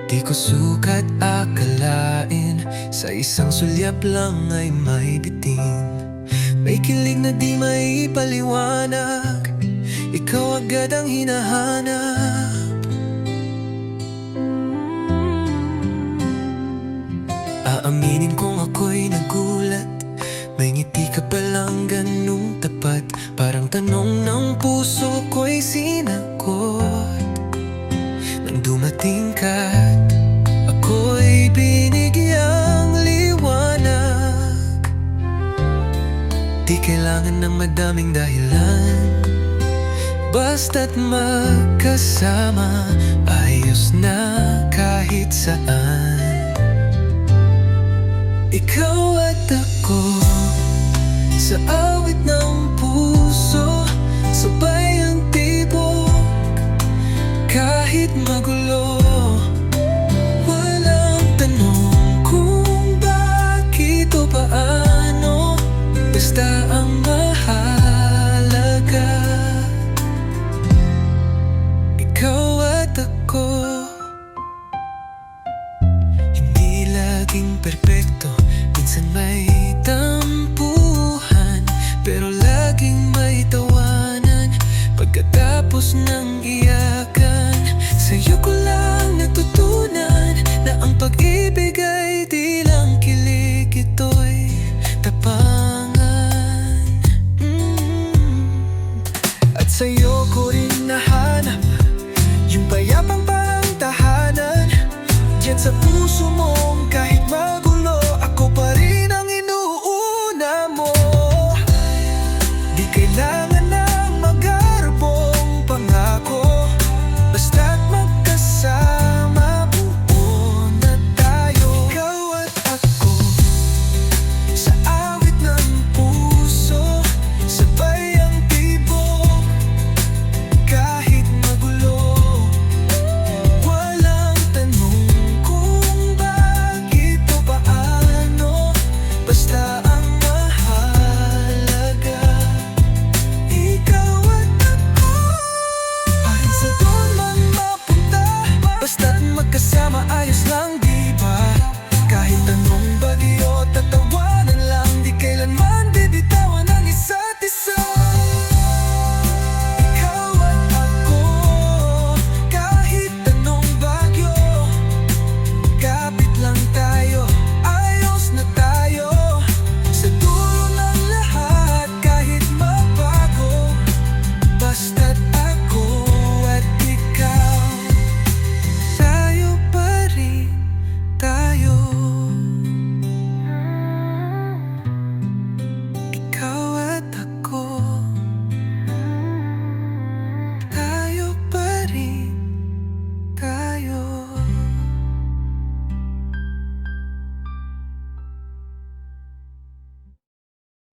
Di ko sukat akalain, sa isang sulyap lang ay may bitin. May kilig na di maipaliwanag, ikaw agad ang hinahanap. Aaminin kong ako'y nagulat, may ngiti ka palang ganung tapat. Parang tanong ng puso ko'y sinagot nang dumating ka't ako'y binigyang liwanag. Di kailangan ng madaming dahilan, basta't magkasama, ayos na kahit saan. Ikaw at ako, sa awit ng puso, sabay ang tibok, kahit magulo. Walang tanong kung bakit o paano, basta ang mahalaga, ikaw at ako. Hindi laging perpekto, minsan may tampuhan, pero laging may tawanan pagkatapos ng iyakan. Sa'yo ko lang natutunan na ang pag-ibig ay di lang kilig, ito'y tapangan. At sa'yo ko rin nahanap yung payapang pangtahanan, diyan sa puso mo